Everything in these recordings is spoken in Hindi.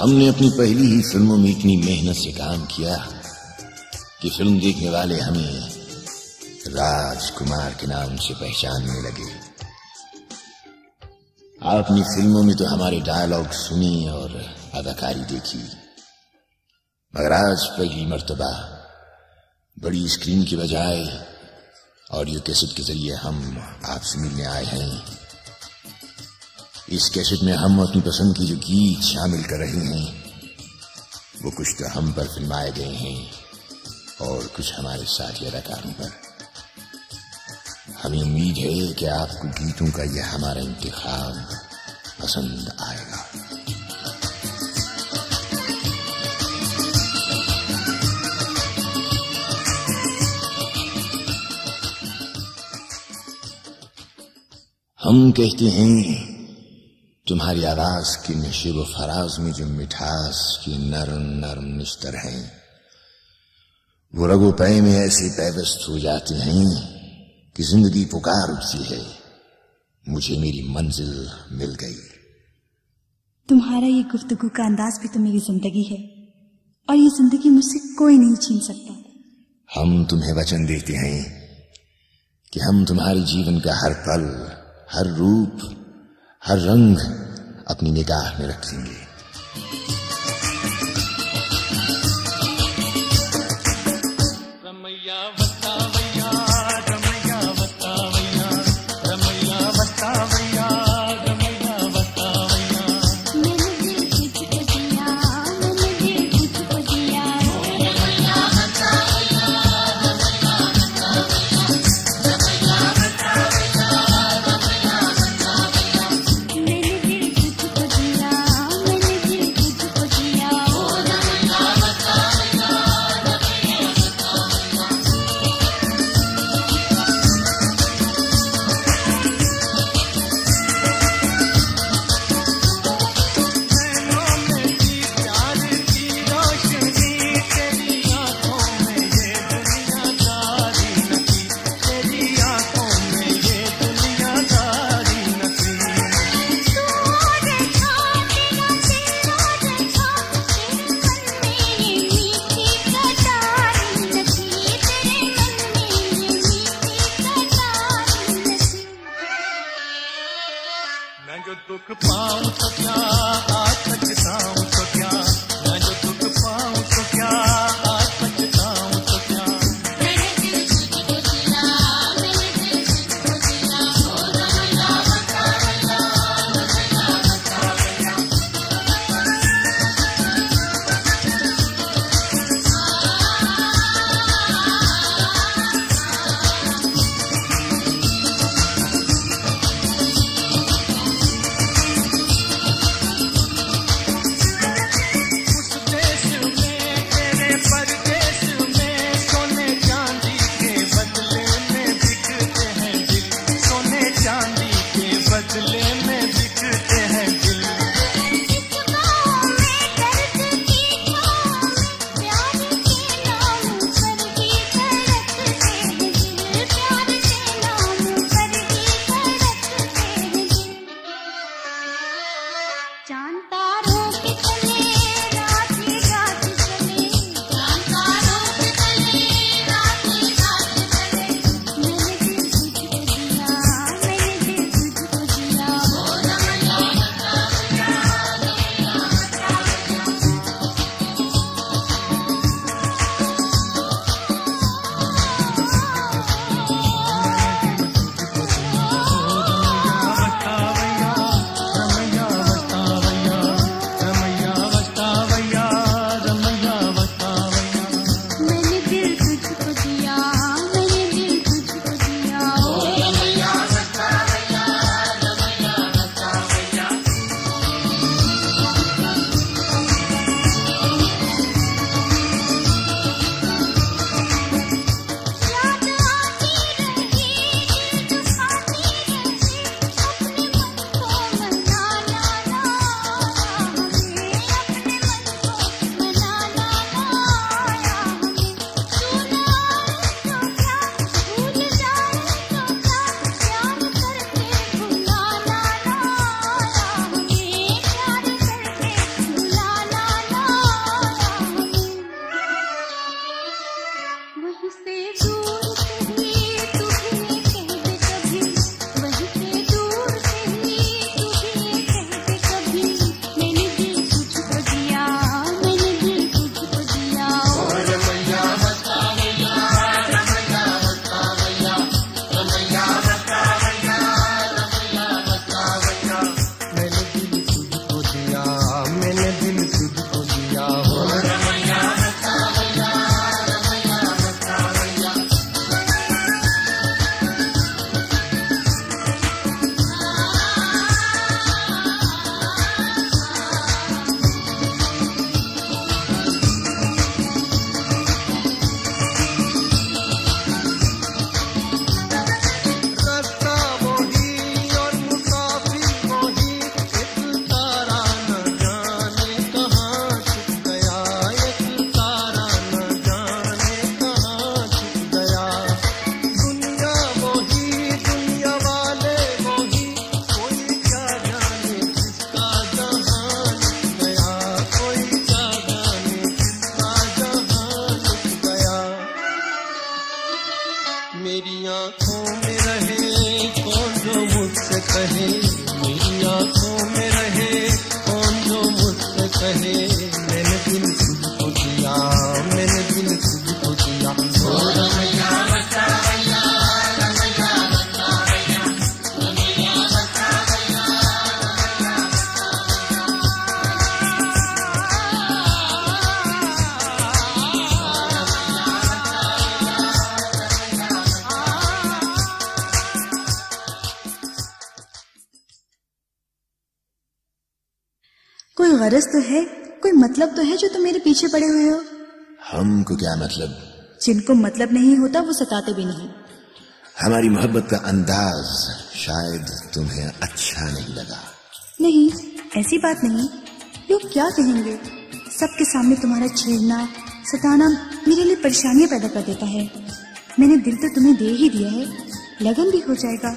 हमने अपनी पहली ही फिल्मों में इतनी मेहनत से काम किया कि फिल्म देखने वाले हमें राजकुमार के नाम से पहचानने लगे। आपने फिल्मों में तो हमारे डायलॉग सुनी और अदाकारी देखी, मगर आज पहली मर्तबा बड़ी स्क्रीन की बजाय ऑडियो कैसेट के जरिए हम आपसे मिलने आए हैं। इस कैसेट में हम अपनी पसंद की जो गीत शामिल कर रहे हैं वो कुछ तो हम पर फिल्माए गए हैं और कुछ हमारे साथी अदाकारों पर। हमें उम्मीद है कि आपको गीतों का यह हमारा इंतखाब पसंद आएगा। हम कहते हैं तुम्हारी आवाज के नशे व फराज में जो मिठास की नरम नरम निस्तर हैं वो रगो पै में ऐसे पैवस्त हो जाते हैं कि जिंदगी पुकार उठती है, मुझे मेरी मंजिल मिल गई। तुम्हारा ये गुफ्तगू का अंदाज भी तो मेरी जिंदगी है और ये जिंदगी मुझसे कोई नहीं छीन सकता। हम तुम्हें वचन देते हैं कि हम तुम्हारे जीवन का हर पल, हर रूप, हर रंग अपनी निगाह में रखेंगे। मैं जो दुख पाऊं तो क्या आज पछताऊं तो क्या, मैं जो दुख पाऊं तो क्या आज पछताऊं तो क्या। मैंने दिल तुझको दिया, मैंने दिल तुझको दिया, ओ रमैया बता रैया, रमैया बता रैया। मेरी आंखों में रहे कौन जो मुझसे कहे, मैंने दिल तुझको दिया, मैंने दिल तुझको दिया। ओ रमैया बता भैया, रमैया बता भैया, रमैया बता भैया, कोई गरज तो है, कोई मतलब तो है जो तुम मेरे पीछे पड़े हुए हो। हमको क्या मतलब? जिनको मतलब नहीं होता वो सताते भी नहीं। हमारी मोहब्बत का अंदाज शायद तुम्हें अच्छा नहीं लगा। नहीं, ऐसी बात नहीं। लोग क्या कहेंगे? सबके सामने तुम्हारा छेड़ना, सताना मेरे लिए परेशानियां पैदा कर देता है। मैंने दिल तो तुम्हें दे ही दिया है, लगन भी हो जाएगा।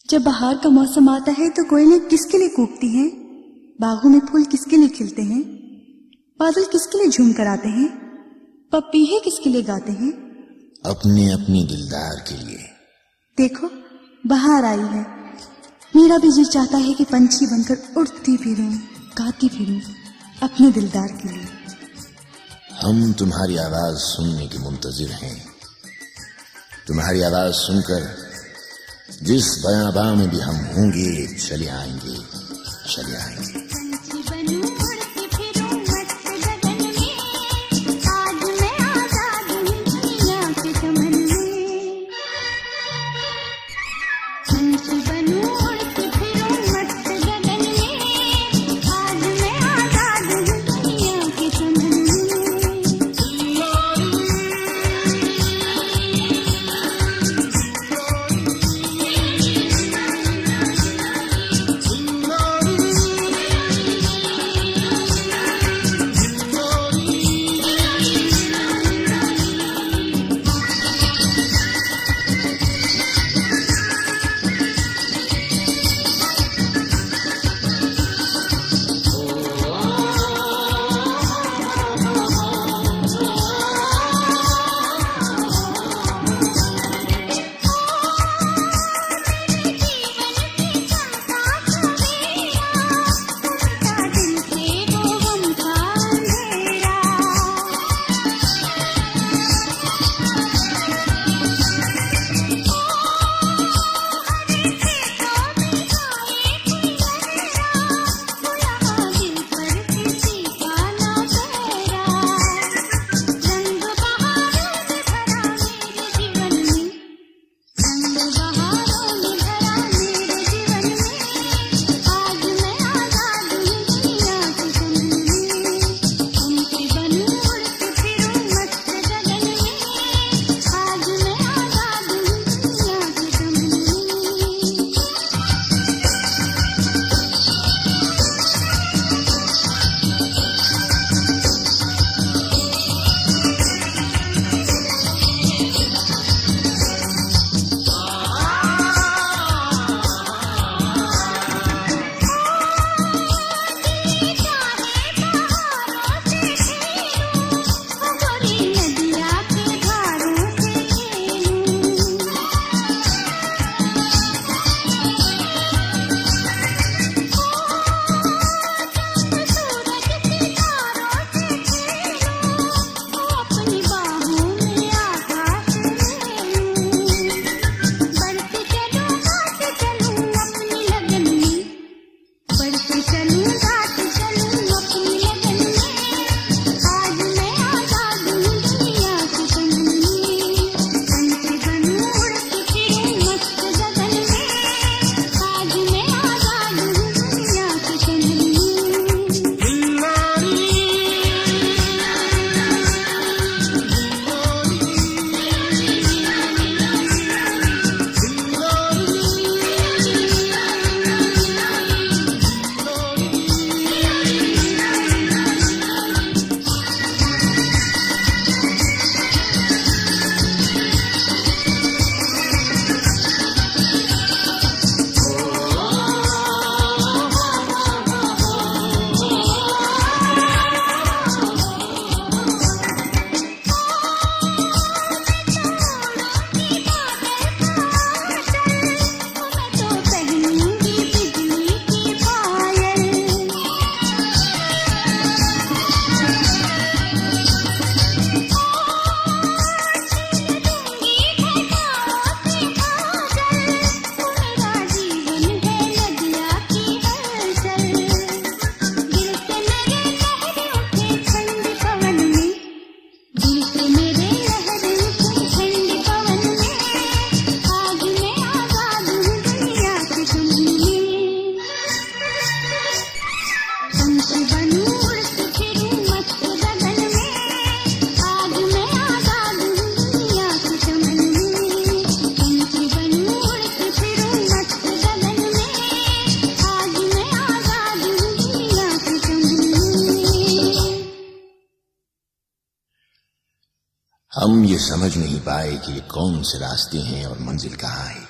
जब बाहर का मौसम आता है तो कोयलें किसके लिए कूकती हैं, बागों में फूल किसके लिए खिलते हैं, बादल किसके लिए झूम कर आते हैं, पपीहे किसके लिए गाते हैं? अपने अपनी दिलदार के लिए। देखो बाहर आई है, मेरा भी जी चाहता है कि पंछी बनकर उड़ती फिरूं, गाती फिरूं अपने दिलदार के लिए। हम तुम्हारी आवाज सुनने के मुंतजिर हैं। तुम्हारी आवाज सुनकर जिस बयाबा में भी हम होंगे चले आएंगे, चले आएंगे। पंछी बनूं हम ये समझ नहीं पाए कि ये कौन से रास्ते हैं और मंजिल कहाँ है।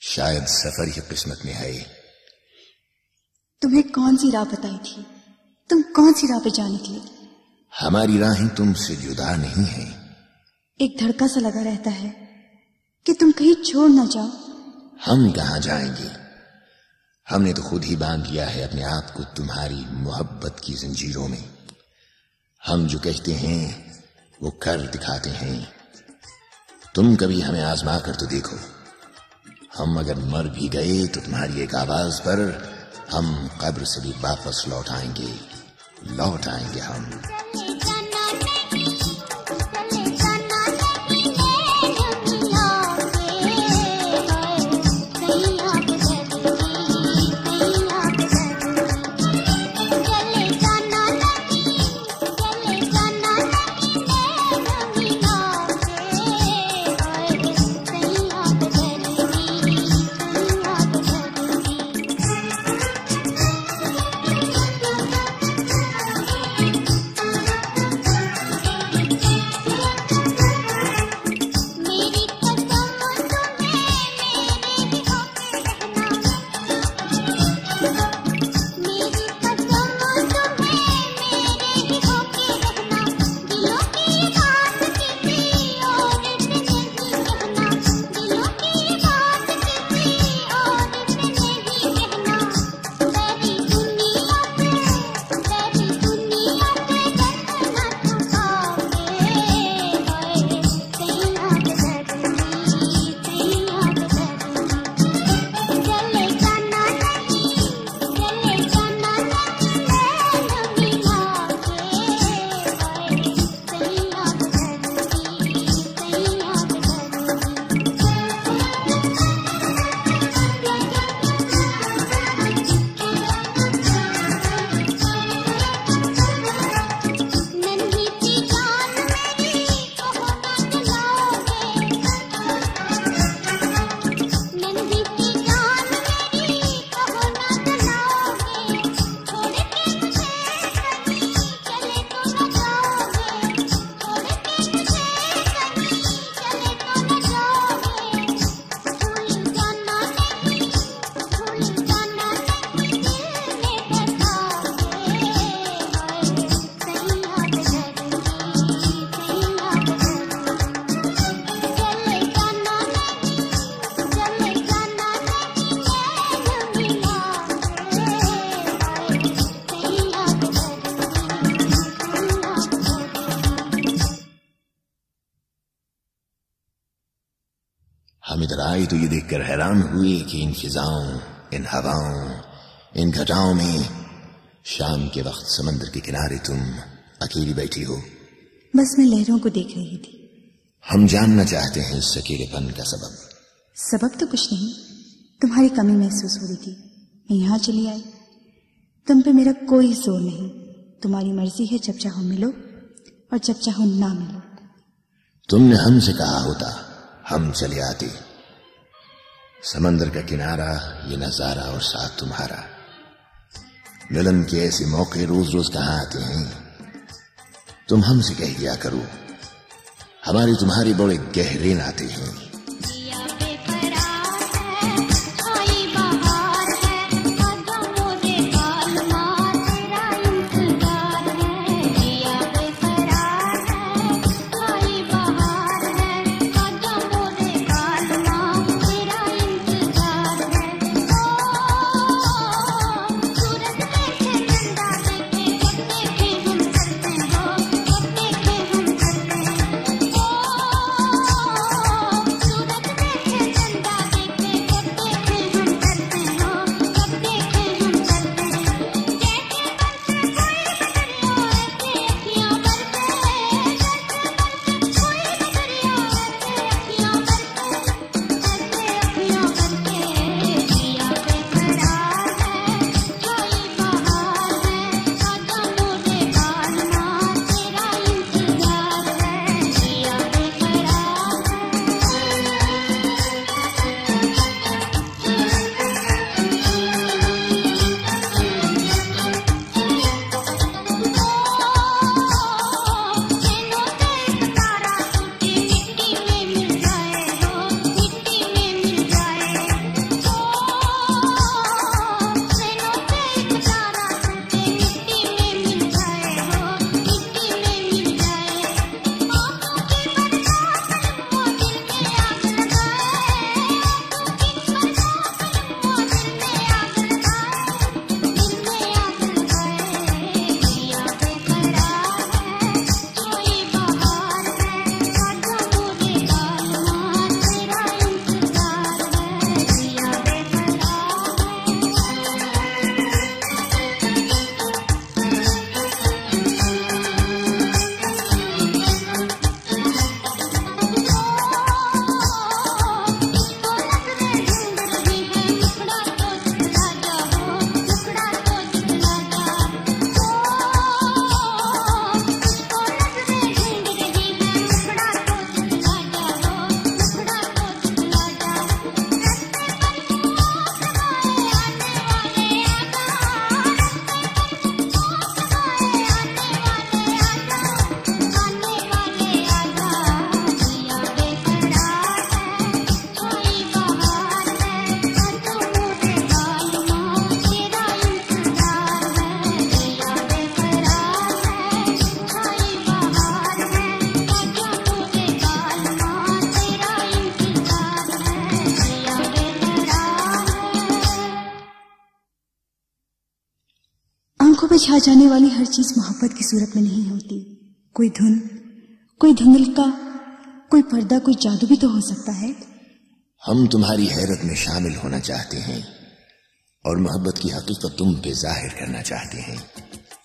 शायद सफर ही किस्मत में है। तुम्हें कौन सी राह बताई थी? तुम कौन सी राह पे जा निकले? हमारी राहें तुमसे जुदा नहीं है। एक धड़का सा लगा रहता है कि तुम कहीं छोड़ ना जाओ। हम कहाँ जाएंगे? हमने तो खुद ही बांध लिया है अपने आप को तुम्हारी मोहब्बत की जंजीरों में। हम जो कहते हैं वो कर दिखाते हैं। तुम कभी हमें आजमा कर तो देखो। हम अगर मर भी गए तो तुम्हारी एक आवाज पर हम कब्र से भी वापस लौट आएंगे हम। हम इधर आए तो ये देखकर हैरान हुए कि इन फिजाओं, इन हवाओं, इन घटाओं में शाम के वक्त समंदर के किनारे तुम अकेली बैठी हो। बस मैं लहरों को देख रही थी। हम जानना चाहते हैं इस अकेलेपन का सबब। सबब तो कुछ नहीं, तुम्हारी कमी महसूस हो रही थी, मैं यहाँ चली आई। तुम पे मेरा कोई जोर नहीं, तुम्हारी मर्जी है, जब चाहो मिलो और जब चाहो ना मिलो। तुमने हमसे कहा होता हम चले आते। समंदर का किनारा, ये नजारा और साथ तुम्हारा। मिलन के ऐसे मौके रोज रोज कहाँ आते हैं। तुम हमसे कह दिया करो, हमारे तुम्हारे बड़े गहरे नाते हैं। आंखों पर छा जाने वाली हर चीज मोहब्बत की सूरत में नहीं होती। कोई धुन, कोई धुंधलका, कोई पर्दा, कोई जादू भी तो हो सकता है। हम तुम्हारी हैरत में शामिल होना चाहते हैं और मोहब्बत की हकीकत तुम पे जाहिर करना चाहते हैं।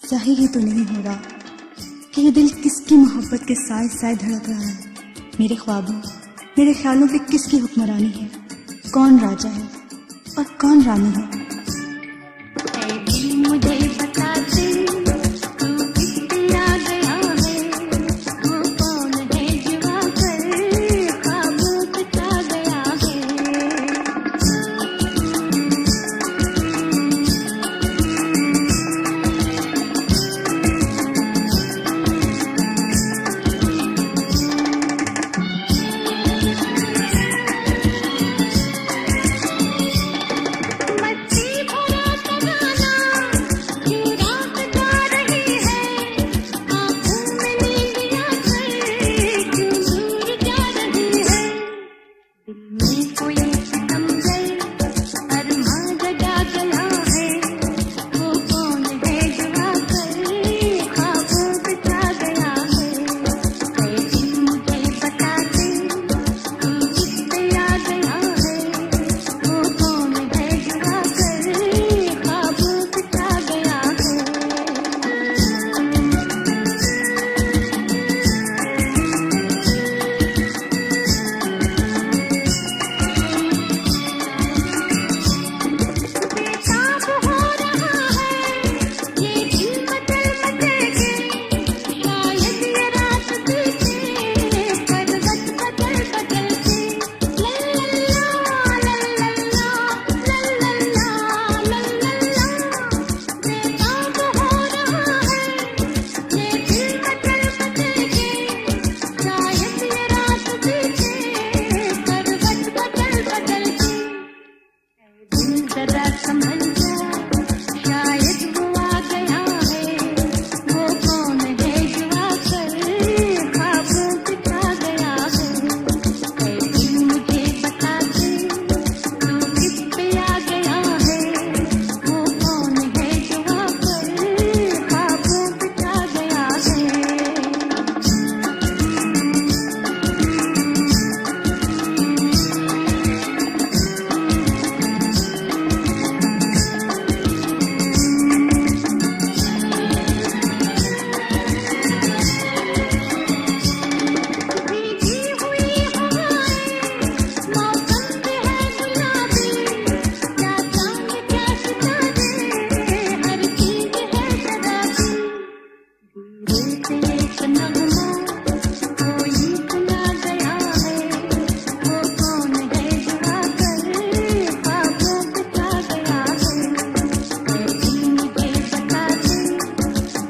जाहिर ही तो नहीं हो रहा कि ये दिल किसकी मोहब्बत के साए साए धड़क रहा है। मेरे ख्वाबों, मेरे ख्यालों पे किसकी हुक्मरानी है, कौन राजा है और कौन रानी है। मुझे बता दे तू किससे आ गया है, वो कौन है जुआ कर ख्वाब बता गया है। मस्ती भरा तराना ये रात गा रही है, आँखों में नीलियाँ कर क्यों दूर जा रही है। दिल में कोई सितमगर अरमां जगा गया है, वो कौन है जुआ कर ख्वाब बता गया है। ऐ दिल मुझे बता दे तू किससे आ गया है, वो कौन है जुआ कर ख्वाब बता गया है। बेताब हो रहा है ये दिल मचल मचल के, शायद ये रात बीते पर्वत बदल बदल के। लल्ला लल्ला लल्ला लल्ला, बेताब हो रहा है ये दिल मचल मचल के, शायद ये रात बीते पर्वत बदल बदल के। दिल जरा संभल जा, शायद वो आ गया है, वो कौन है जुआ कर ख्वाब बता गया है। ऐ दिल मुझे बता दे तू किस पे आ गया है, वो कौन है जुआ कर ख्वाब बता गया है। भीगी हुई हवाएं मौसम पे है गुलाबी, क्या चांद क्या सितारे हर चीज है शराबी। दिल से एक नगमा कोई सुना गया है, वो कौन है जुआ कर ख्वाब बता गया है। ऐ दिल मुझे बता दे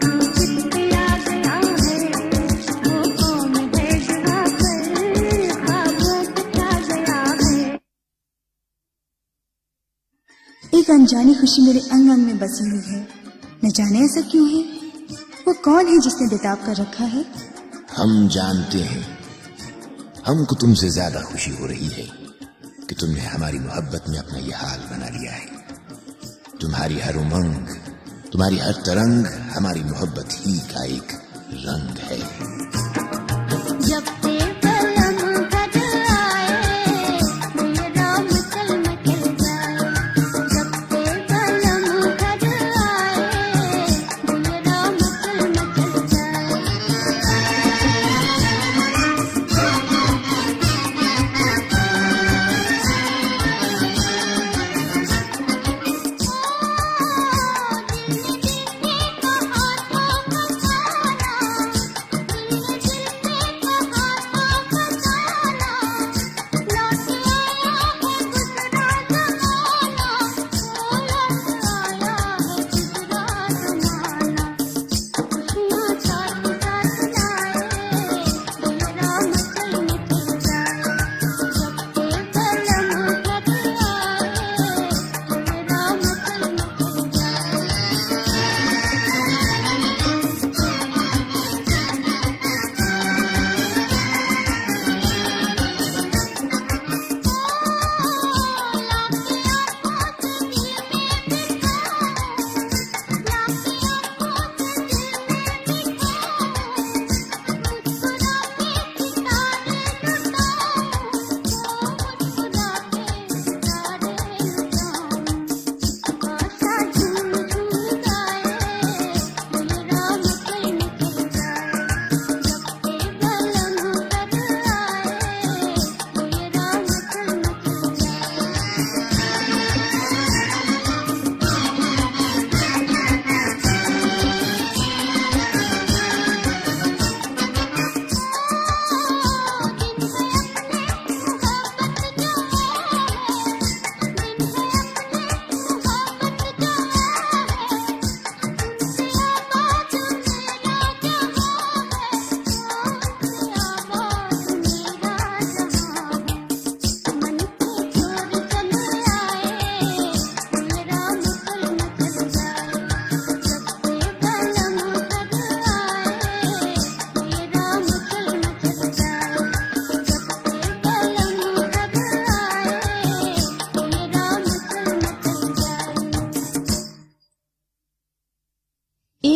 तू किससे आ गया है, वो कौन है जुआ कर ख्वाब बता गया है। एक अनजानी खुशी मेरे अंग अंग में बसी हुई है, न जाने ऐसा क्यों है। वो कौन है जिसने बेताब कर रखा है। हम जानते हैं, हमको तुमसे ज्यादा खुशी हो रही है कि तुमने हमारी मोहब्बत में अपना ये हाल बना लिया है। तुम्हारी हर उमंग, तुम्हारी हर तरंग हमारी मोहब्बत ही का एक रंग है। जब से कलम कद आए मेरा मचल मचल जाए, जब से कलम कद आए मेरा मचल मचल जाए। दिल ने जिसे कहा था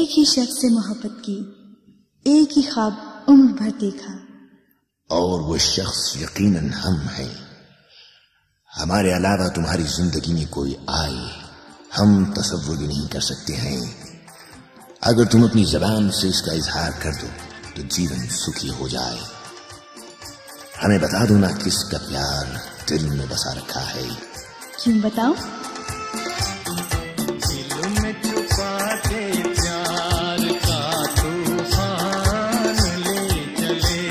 एक ही शख्स से मोहब्बत की, एक ही ख्वाब उम्र भर देखा, और वो शख्स यकीनन हम हैं। हमारे अलावा तुम्हारी जिंदगी में कोई आए, हम तसव्वुर भी नहीं कर सकते हैं। अगर तुम अपनी जबान से इसका इजहार कर दो तो जीवन सुखी हो जाए। हमें बता दो ना किसका प्यार दिल में बसा रखा है। क्यों बताओ? दिल में छुपा के प्यार का तूफान ले चले,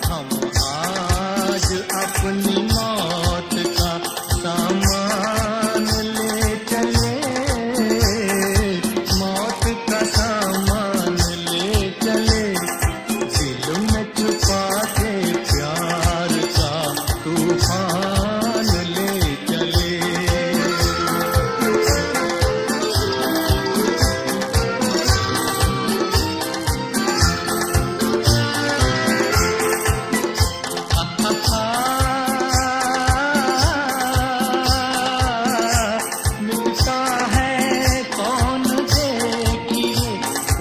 हम आज अपनी मौत का सामान ले चले, मौत का सामान ले चले। दिल में छुपा के प्यार का तूफान ले चले। मिलता है कौन देखिए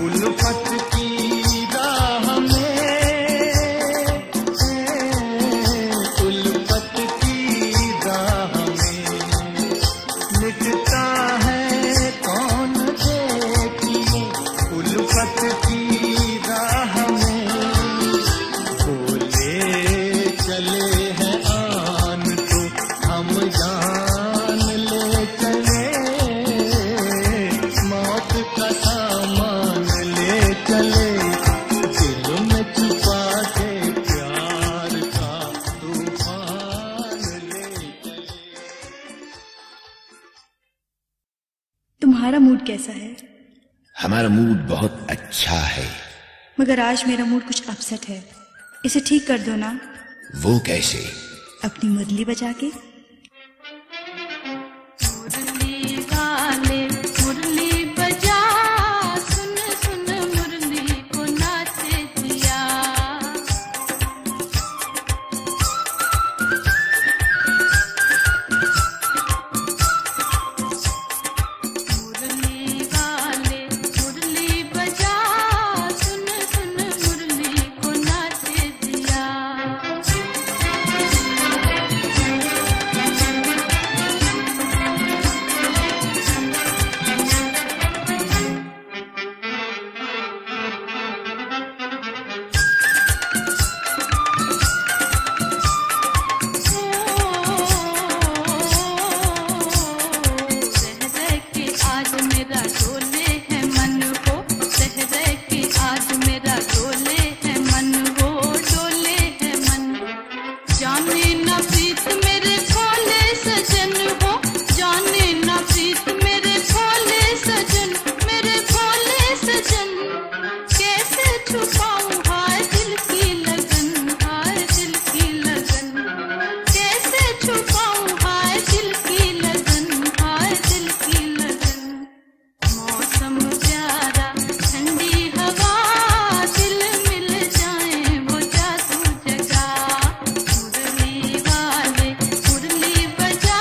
उल्फत की राह में, उल्फत की राह में। मिलता है कौन देखिए उल्फत की राह में। बोले चले हैं आन तो हम जान ले चले, मौत का सामान ले चले। दिल में छुपा के प्यार का तूफान ले चले। तुम्हारा मूड कैसा है? हमारा मूड बहुत अच्छा है। मगर आज मेरा मूड कुछ अपसेट है, इसे ठीक कर दो ना। वो कैसे? अपनी मुरली बजा के। मुरली वाले मुरली बजा, सुन सुन मुरली को नाचे दिया। मुरली वाले मुरली बजा, सुन सुन मुरली को नाचे दिया। रह के आज मेरा डोले है मन हो, रह के आज मेरा डोले है मन हो, डोले है मन। जाने ना प्रीत मेरे भोले सजन हो, जाने ना प्रीत मेरे भोले सजन, मेरे भोले सजन। कैसे छुपाऊं हाय दिल की लगन, हाय दिल की लगन। कैसे छुपाऊं हाय दिल की लगन, हाय दिल की लगन। मौसम प्यारा ठंडी हवा, दिल मिल जाए वो जादू जगा। मुरली वाले मुरली बजा,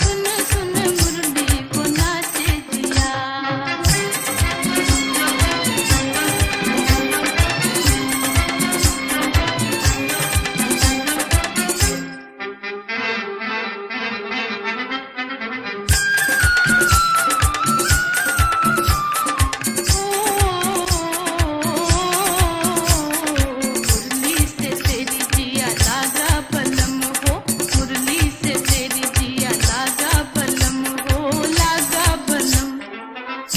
सुन सुन मुरली को नाचे दिया। मुरली से तेरी जिया लागा बलम हो, मुरली से तेरी जिया लागा बलम हो, लागा बलम।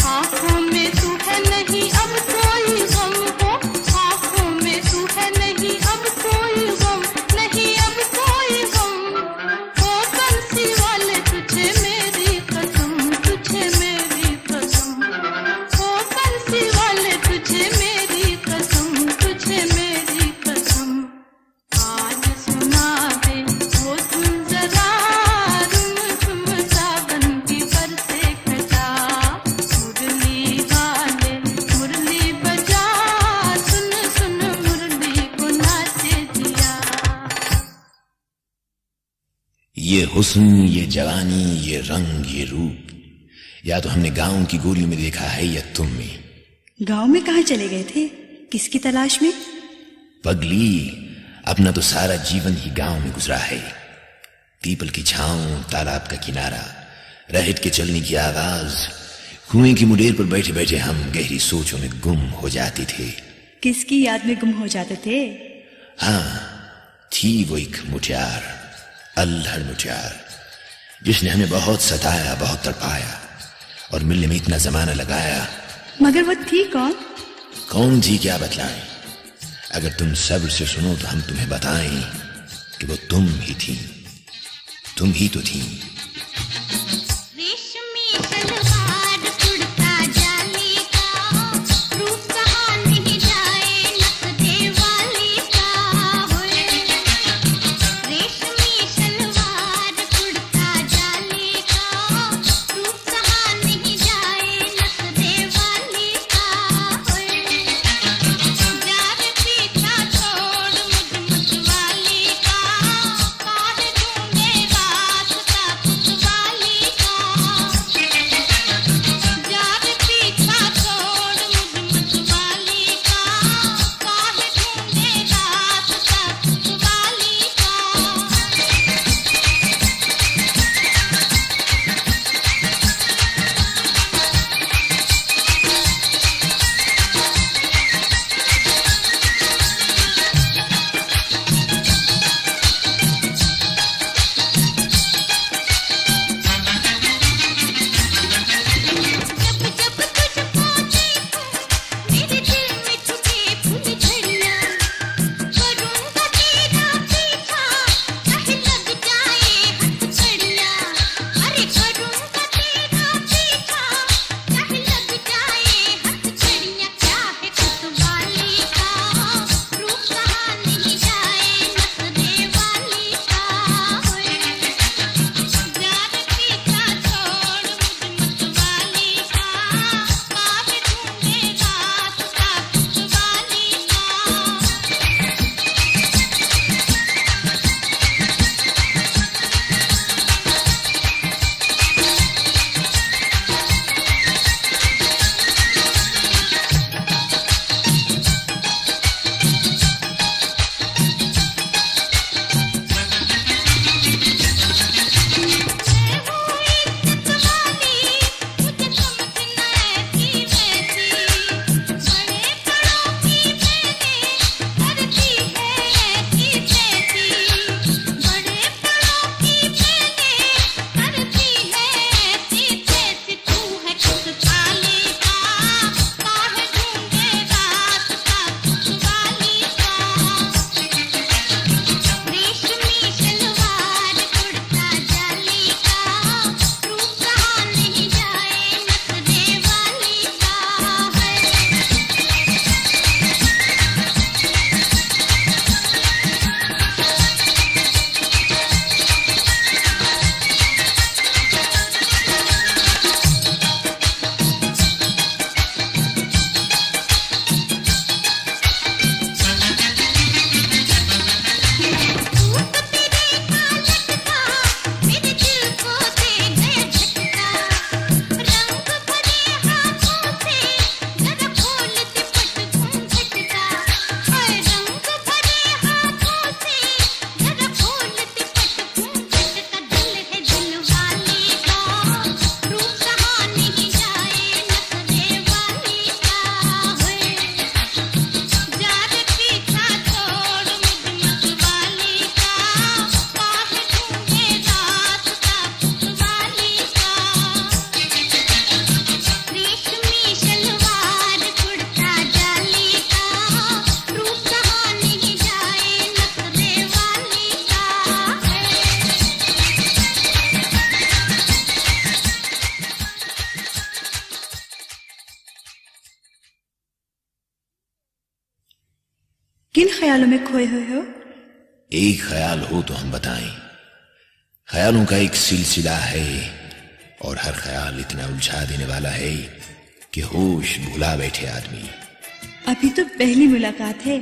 आँखों में तू है नहीं अब कोई गम हो, आँखों में तू है नहीं अब कोई गम, नहीं अब कोई गम। ओ बंसी वाले तुझे मेरी कसम, तुझे मेरी कसम। ओ बंसी वाले तुझे मेरी कसम, तुझे मेरी कसम। आज सुना दे वो धुन जरा, रुम झुम सावन की बरसे खटा। मुरली वाले मुरली बजा, सुन सुन मुरली को नाचे दिया। ये हुस्न, ये जवानी, ये रंग, ये रूप, या तो हमने गांव की गोलियों में देखा है या तुम में। गांव में कहाँ चले गए थे? किसकी तलाश में? पगली, अपना तो सारा जीवन ही गांव में गुजरा है। पीपल की छांव, तालाब का किनारा, रहट के चलने की आवाज, कुएं की मुडेर पर बैठे बैठे हम गहरी सोचों में गुम हो जाते थे। किसकी याद में गुम हो जाते थे? हाँ, थी वो एक मुटियार, अल्हड़ मुटियार, जिसने हमें बहुत सताया, बहुत तड़पाया और मिलने में इतना जमाना लगाया। मगर वो थी कौन? कौन थी क्या बतलाएं? अगर तुम सब्र से सुनो तो हम तुम्हें बताएं कि वो तुम ही थी, तुम ही तो थी। रेशमी सलवार कुर्ता जाली का, रूप कहाँ नहीं जाए नखरे वाली का होए। रेशमी सलवार कुर्ता जाली का, रूप कहाँ नहीं जाए नखरे वाली का होए। जार पीछा छोड़ मुझ वाली का, काहे ढूंढे रास्ता वाली का। जार पीछा छोड़ मुझ वाली का, काहे ढूंढे रास्ता वाली जब जब तुझको देखूं मेरे दिल में छुपे फूल झड़ियां। करूंगा तेरा पीछा चाहे लग जाए हथकड़ियां। अरे करूंगा तेरा पीछा चाहे लग जाए हथकड़ियां। क्या है कुतवाली का, रूप कहाँ नहीं जाए नखरे वाली का होए। जार पीछा छोड़ मुझ वाली का, काहे ढूंढे रास्ता वाली का। मुझे समझना ऐसी वैसी, बड़े बड़ों की मैंने करती है ऐसी तैसी। बड़े बड़ों की मैंने करती है ऐसी तैसी। तू है कुतवाली का, काहे ढूंढे रास्ता वाली का। रेशमी सलवार कुर्ता जाली का, रूप कहाँ नहीं जाए नखरे वाली का है। रूप तेरे का लटका मेरे दिल को दे गया झटका। रंग भरे हाथों से जरा खोलते पट घूंघट का। हाय रंग भरे हाथों से जरा खोलते पट घूंघट का। दिल है दिल वाली का, रूप कहाँ नहीं जाए नखरे वाली का होए। जार पीछा छोड़ मुझ वाली का, काहे ढूंढे रास्ता वाली का। रेशमी सलवार कुर्ता जाली का, रूप कहाँ नहीं जाए नखरे वाली का है। किन ख्यालों में खोए हुए हो? एक ख्याल हो तो हम बताएं। ख्यालों का एक सिलसिला है और हर ख्याल इतना उलझा देने वाला है कि होश भुला बैठे आदमी। अभी तो पहली मुलाकात है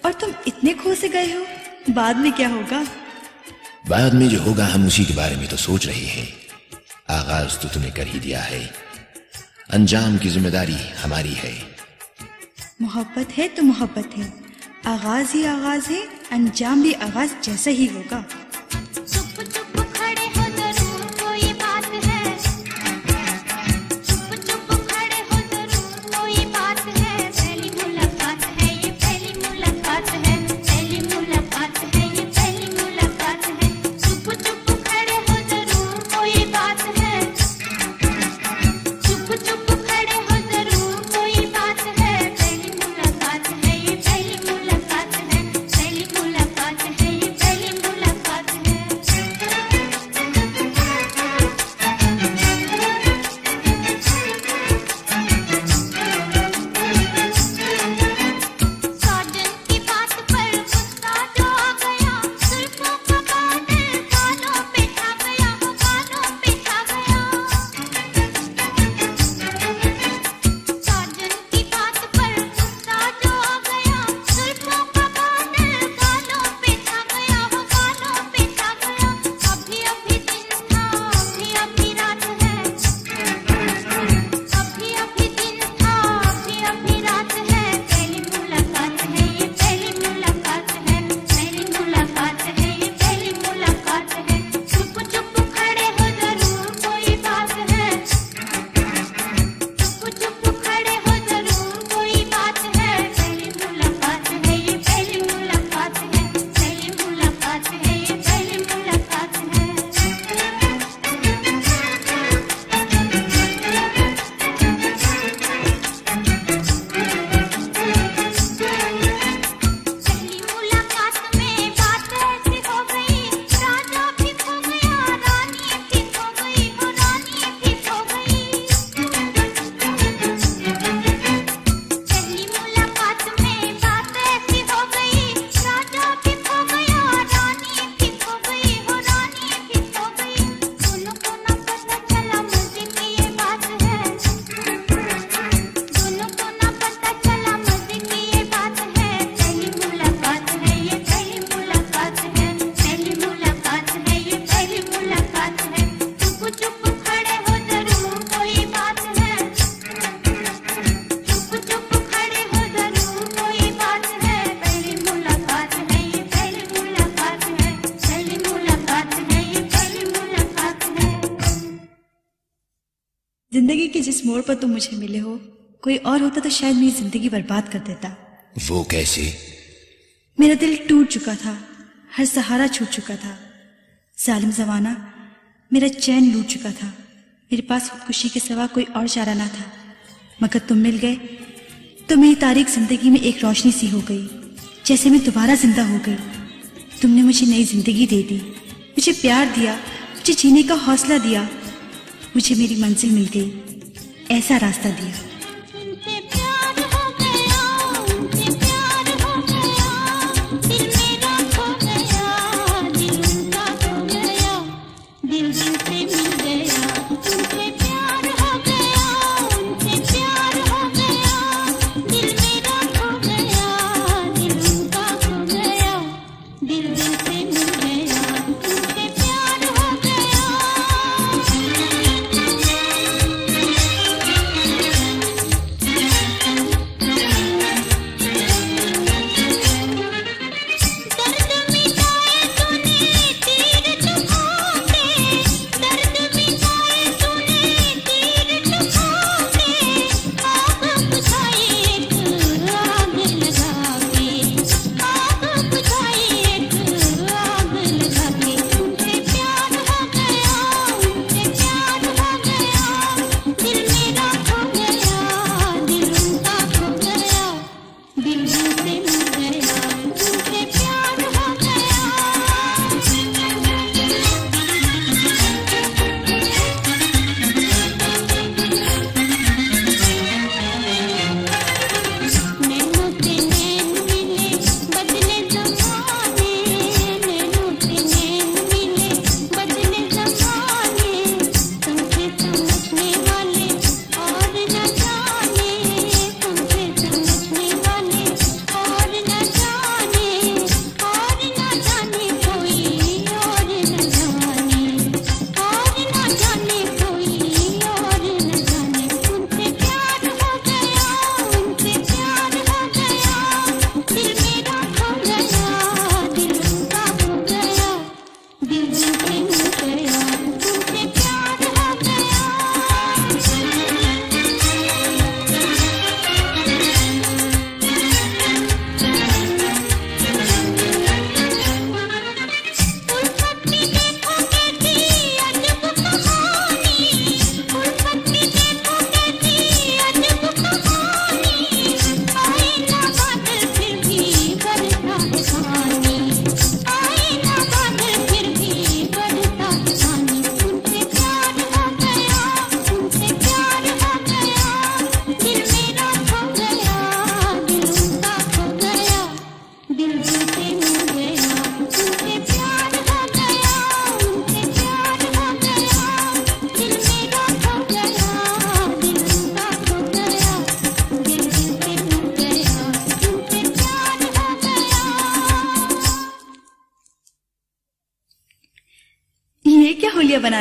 और तुम इतने खो से गए हो। बाद में क्या होगा? बाद में जो होगा हम उसी के बारे में तो सोच रहे हैं। आगाज तो तूने कर ही दिया है, अंजाम की जिम्मेदारी हमारी है। मोहब्बत है तो मोहब्बत है, आगाज ही आगाज है, अंजाम भी आगाज जैसा ही होगा। चुप चुप खड़े हो जरूर कोई बात है, चुप चुप खड़े हो जरूर कोई बात है, पहली मुलाकात है ये पहली मुलाकात है, पहली मुलाकात है ये पहली मुलाकात है। चुप चुप खड़े हो जरूर कोई बात है, चुप चुप खड़े हो जरूर कोई बात है, पहली मुलाकात है ये पहली मुलाकात है, पहली मुलाकात है ये पहली मुलाकात है। साजन की बात पर गुस्सा जो आ गया, जुल्फों का बादल गालों पे छा गया, हो गालों पे छा गया। साजन की बात पर गुस्सा जो आ गया, जुल्फों का बादल गालों पे छा गया, हो गालों पे छा गया। अभी अभी दिन था अभी अभी रात है, अभी अभी दिन था अभी अभी रात है, पहली मुलाकात है ये पहली मुलाकात है, पहली मुलाकात है ये पहली मुलाकात है। चुप चुप खड़े हो जरूर कोई बात है, चुप चुप खड़े हो जरूर कोई बात है, पहली मुलाकात है ये पहली मुलाकात है, पहली मुलाकात है ये पहली मुलाकात है। पहली मुलाकात में बात ऐसी हो गई, राजा भी खो गया रानी भी खो गई, हो रानी भी खो गई। पहली मुलाकात में बात ऐसी हो गई, राजा भी खो गया रानी भी खो गई, हो रानी भी खो गई। दोनों को ना पता चला मजे की ये बात है, दोनों को ना पता चला मजे की ये बात है, पहली मुलाकात है ये पहली मुलाकात है, पहली मुलाकात है ये पहली मुलाकात है। चुप चुप खड़े हो जरूर कोई बात है, चुप चुप खड़े हो जरूर कोई बात है, पहली मुलाकात है ये पहली मुलाकात है, पहली मुलाकात है ये पहली मुलाकात है। जिंदगी के जिस मोड़ पर तुम मुझे मिले हो, कोई और होता तो शायद मेरी जिंदगी बर्बाद कर देता। वो कैसे? मेरा दिल टूट चुका था, हर सहारा छूट चुका था, जालिम जमाना मेरा चैन लूट चुका था, मेरे पास खुदकुशी के सिवा कोई और चारा ना था। मगर तुम मिल गए तो मेरी तारीख जिंदगी में एक रोशनी सी हो गई, जैसे मैं दोबारा जिंदा हो गई। तुमने मुझे नई जिंदगी दे दी, मुझे प्यार दिया, मुझे जीने का हौसला दिया, मुझे मेरी मंजिल मिल गई, ऐसा रास्ता दिया। उनसे प्यार हो गया, उनसे प्यार हो गया, दिल मेरा खो गया, दिल उनका खो गया, दिल दिल से मिल गया। उनसे प्यार हो गया, उनसे प्यार हो गया, दिल मेरा खो गया, दिल उनका खो गया, दिल दिल से मिल गया। उनसे प्यार हो गया।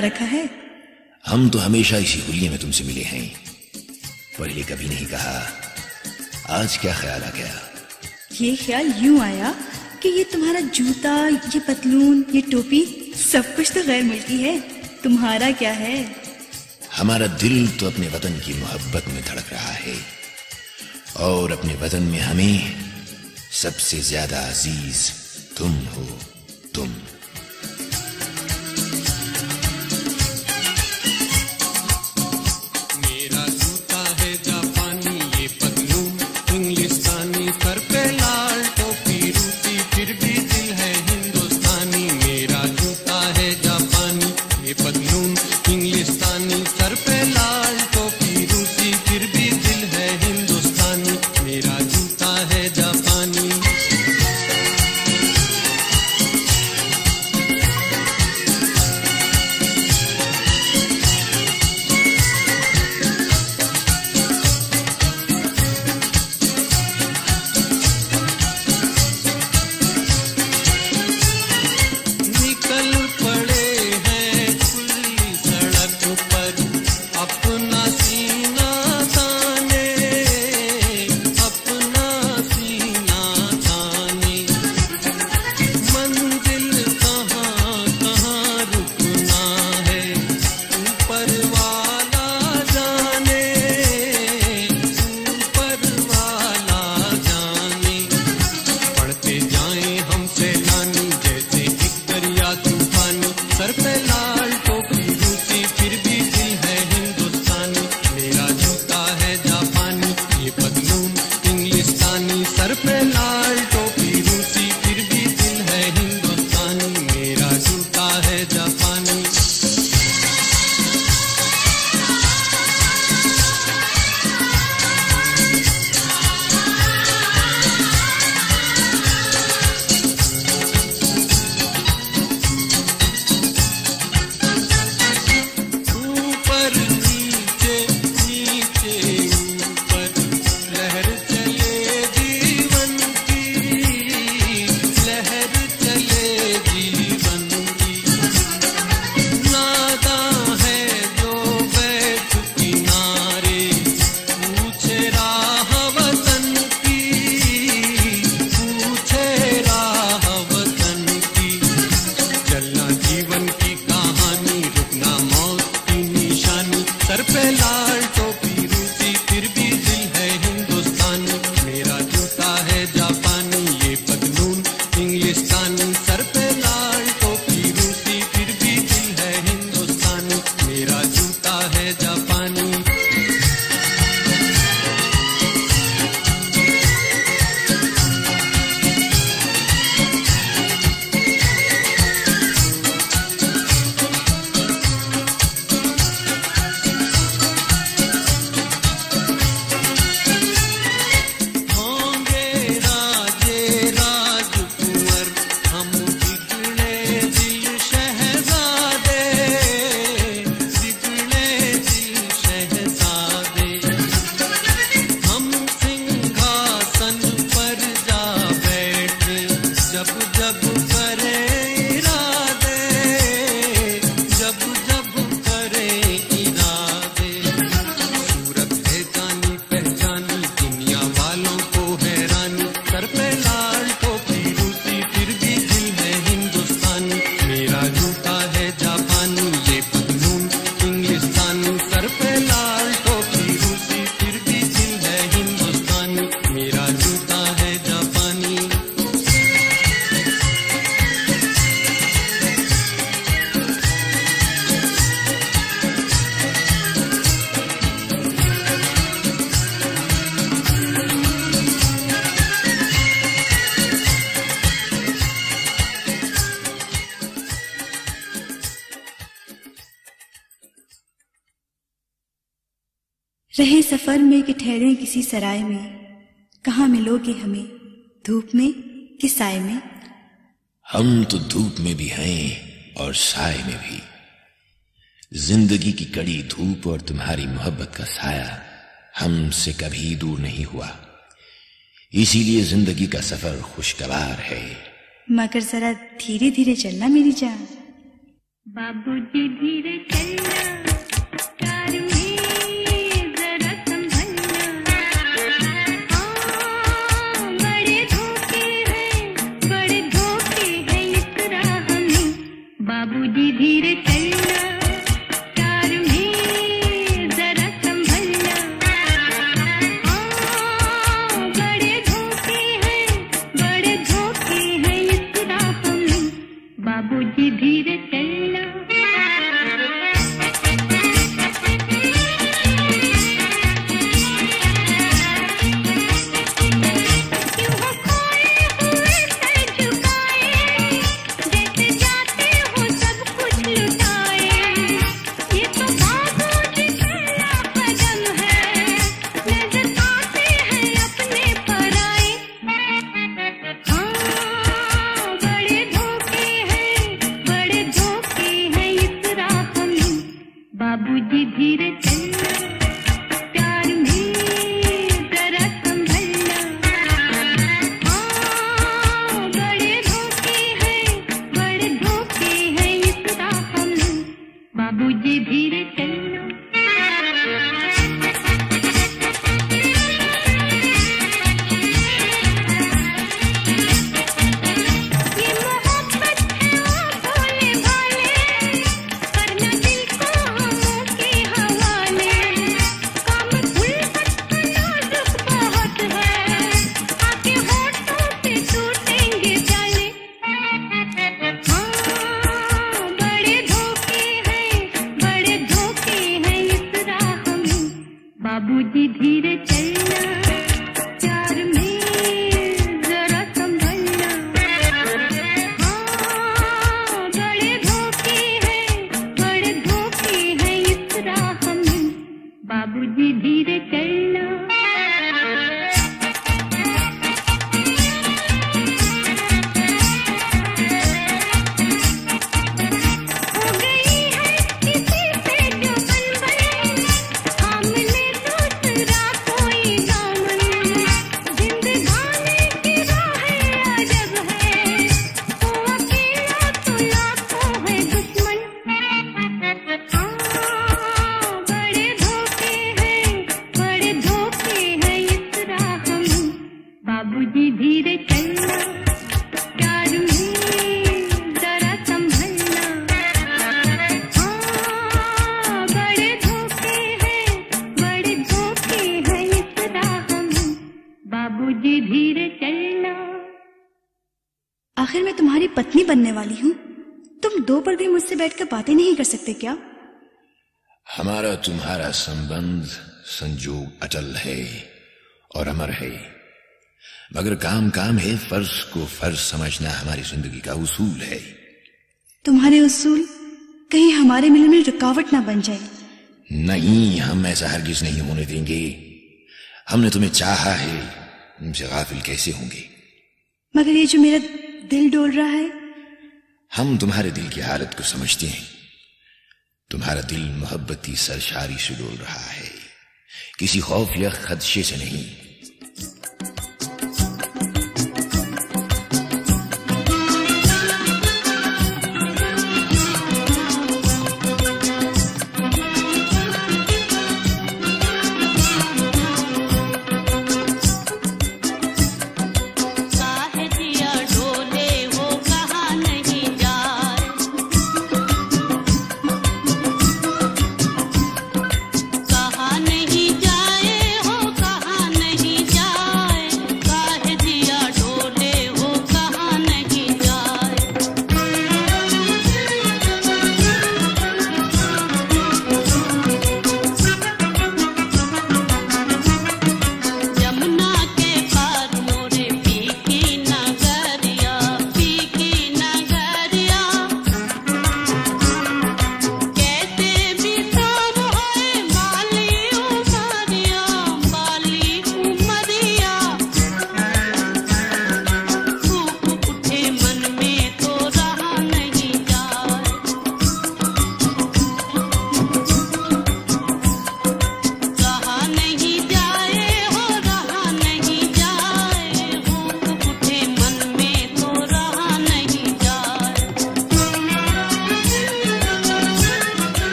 रखा है। हम तो हमेशा इसी हुलिये में तुमसे मिले हैं, पहले कभी नहीं कहा। आज क्या ख्याल आ गया? ये ख्याल यूं आया कि ये तुम्हारा जूता, ये पतलून, ये टोपी, सब कुछ तो गैर मुल्की है। तुम्हारा क्या है? हमारा दिल तो अपने वतन की मोहब्बत में धड़क रहा है, और अपने वतन में हमें सबसे ज्यादा अजीज तुम हो, तुम। मेरा जूता है जापानी, ये पतलून इंग्लिस्तानी, सर पे लाल टोपी रूसी, फिर भी दिल है हिंदुस्तानी। मेरा जूता है जापानी, ये पतलून इंग्लिस्तानी, सर पे लाल टोपी रूसी, फिर भी दिल है हिंदुस्तानी। मेरा जूता है जापानी। निकल पड़े हैं खुली सड़क पर, अपना सीना ताने, अपना सीना ताने। मंजिल कहाँ कहाँ रुकना है, ऊपर वाला जाने, ऊपर वाला जाने। पढ़ते जाएं हम सैलानी, जैसे एक दरिया तूफानी, सर पे लाल टोपी रूसी, फिर भी दिल है हिंदुस्तानी। मेरा जूता है जापानी, ये पतलून इंग्लिस्तानी, सर पे लाल टोपी रूसी, फिर भी दिल है हिंदुस्तानी। मेरा जूता है जापानी। ऊपर नीचे नीचे ऊपर, लहर चले जीवन की, लहर चले जीवन की। नादां है जो बैठ किनारे, पूछे राह वतन की, पूछे राह वतन की। चलना जीवन की कहानी, रुकना मौत की निशानी, सर पे लाल टोपी रूसी, फिर भी दिल है हिंदुस्तानी। मेरा जूता है जापानी, ये पतलून इंग्लिस्तानी, सर पे लाल टोपी रूसी, फिर भी दिल है हिंदुस्तानी। मेरा जूता है जापानी। होंगे राजे राजकुंवर, हम बिगड़े दिल शहजादे, बिगड़े दिल शहजादे। हम सिंहासन पर जा बैठे, जब जब करे इरादे, जब जब करे इरादे। सूरत है जानी पहचानी, दुनिया वालों को हैरानी, सर पे लाल टोपी रूसी, फिर भी दिल है हिंदुस्तानी। मेरा जूता है जापानी, ये पतलून इंग्लिस्तानी, सर पे लाल टोपी रूसी, फिर भी दिल है हिंदुस्तानी। मेरा जूता है जापानी। रहे सफर में कि ठहरे किसी सराय में, कहाँ मिलोगे हमें, धूप में कि साय में? हम तो धूप में भी हैं और साय में भी। जिंदगी की कड़ी धूप और तुम्हारी मोहब्बत का साया हमसे कभी दूर नहीं हुआ, इसीलिए जिंदगी का सफर खुशगवार है। मगर जरा धीरे धीरे चलना मेरी जान। बाबूजी धीरे चलना, कार में जरा संभलना। हाँ, बड़े धोखे हैं इस राह में। बाबूजी धीरे चलना, कार में जरा संभलना। हाँ, बड़े धोखे हैं इस राह में। बाबूजी धीरे चलना। बाबूजी धीरे चलना, प्यार में जरा संभलना। हाँ, बड़े धोखे हैं इस राह में। बाबूजी धीरे चलना। बाबूजी धीरे चलना, प्यार में जरा संभलना। हाँ, बड़े धोखे हैं इस राह में। बाबूजी धीरे चलना। बाबूजी धीरे चलना, प्यार में जरा संभलना। हाँ, बड़े धोखे हैं इस राह में। बाबूजी धीरे चलना। आखिर मैं तुम्हारी पत्नी बनने वाली हूँ, तुम दो पल भी मुझसे बैठकर बातें नहीं कर सकते क्या? हमारा तुम्हारा संबंध संजोग अटल है और अमर है, मगर काम काम है, फर्ज को फर्ज समझना हमारी जिंदगी का उसूल है। तुम्हारे उसूल कहीं हमारे मिलन में रुकावट ना बन जाए। नहीं, हम ऐसा हरगिज नहीं होने देंगे। हमने तुम्हें चाहा है, तुमसे गाफिल कैसे होंगे? मगर ये जो मेरा दिल डोल रहा है। हम तुम्हारे दिल की हालत को समझते हैं। तुम्हारा दिल मोहब्बती सरशारी से डोल रहा है, किसी खौफ या खदशे से नहीं। कहा नहीं जाए हो, कहा नहीं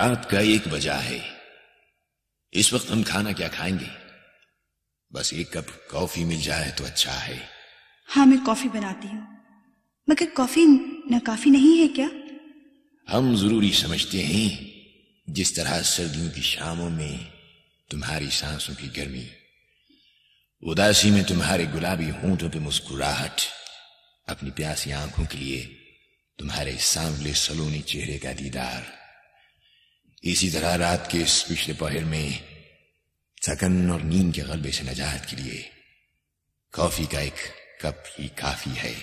रात का 1 बजा है। इस वक्त हम खाना क्या खाएंगे? बस 1 कप कॉफी मिल जाए तो अच्छा है। हाँ, मैं कॉफी बनाती हूँ, मगर कॉफी नाकाफी नहीं है क्या? हम जरूरी समझते हैं, जिस तरह सर्दियों की शामों में तुम्हारी सांसों की गर्मी, उदासी में तुम्हारे गुलाबी होंठों पे मुस्कुराहट, अपनी प्यासी आंखों के लिए तुम्हारे सांवले सलोनी चेहरे का दीदार, इसी तरह रात के इस पिछले पहर में थकन और नींद के गलबे से निजात के लिए कॉफी का 1 कप ही काफी है।